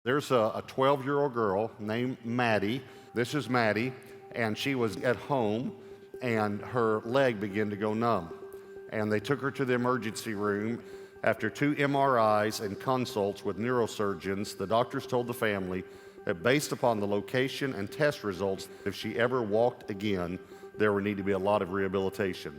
There's a 12-year-old girl named Maddie. This is Maddie, and she was at home, and her leg began to go numb. And they took her to the emergency room. After 2 MRIs and consults with neurosurgeons, the doctors told the family that based upon the location and test results, if she ever walked again, there would need to be a lot of rehabilitation.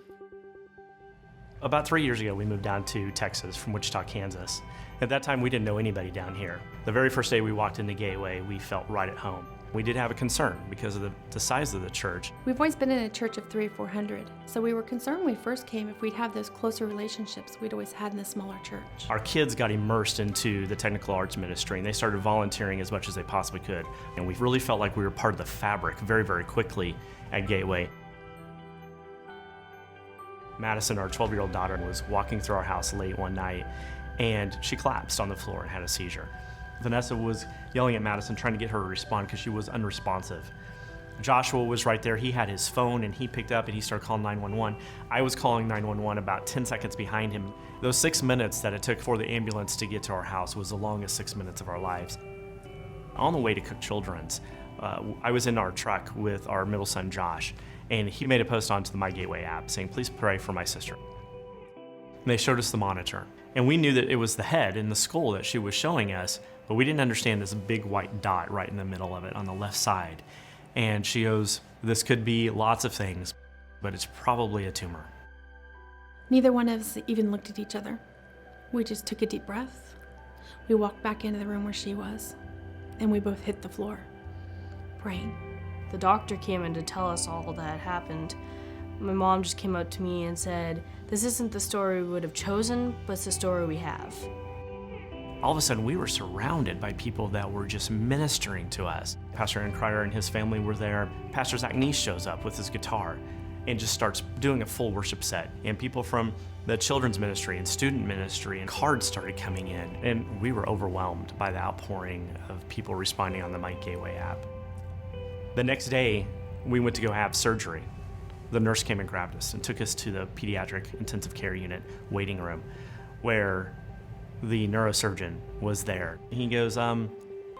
About 3 years ago, we moved down to Texas from Wichita, Kansas. At that time, we didn't know anybody down here. The very first day we walked into Gateway, we felt right at home. We did have a concern because of the size of the church. We've always been in a church of 300 or 400, so we were concerned when we first came if we'd have those closer relationships we'd always had in the smaller church. Our kids got immersed into the technical arts ministry, and they started volunteering as much as they possibly could. And we really felt like we were part of the fabric very, very quickly at Gateway. Madison, our 12-year-old daughter, was walking through our house late one night, and she collapsed on the floor and had a seizure. Vanessa was yelling at Madison, trying to get her to respond because she was unresponsive. Joshua was right there. He had his phone, and he picked up and he started calling 911. I was calling 911 about 10 seconds behind him. Those 6 minutes that it took for the ambulance to get to our house was the longest 6 minutes of our lives. On the way to Cook Children's, I was in our truck with our middle son, Josh, and he made a post onto the My Gateway app saying, "Please pray for my sister." And they showed us the monitor, and we knew that it was the head and the skull that she was showing us, but we didn't understand this big white dot right in the middle of it on the left side. And she goes, "This could be lots of things, but it's probably a tumor." Neither one of us even looked at each other. We just took a deep breath. We walked back into the room where she was, and we both hit the floor, praying. The doctor came in to tell us all that happened. My mom just came up to me and said, "This isn't the story we would have chosen, but it's the story we have." All of a sudden, we were surrounded by people that were just ministering to us. Pastor Aaron Cryer and his family were there. Pastor Zach Neese shows up with his guitar and just starts doing a full worship set. And people from the children's ministry and student ministry and cards started coming in. And we were overwhelmed by the outpouring of people responding on the My Gateway app. The next day, we went to go have surgery. The nurse came and grabbed us and took us to the pediatric intensive care unit waiting room where the neurosurgeon was there. He goes,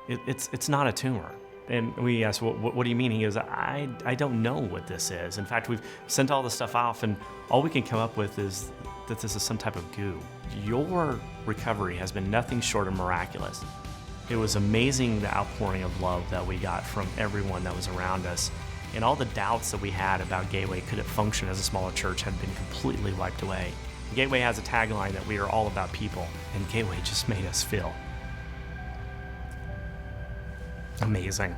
it's not a tumor. And we asked, what do you mean? He goes, I don't know what this is. In fact, we've sent all the stuff off, and all we can come up with is that this is some type of goo. Your recovery has been nothing short of miraculous. It was amazing the outpouring of love that we got from everyone that was around us. And all the doubts that we had about Gateway, could it function as a smaller church, had been completely wiped away. Gateway has a tagline that we are all about people, and Gateway just made us feel amazing.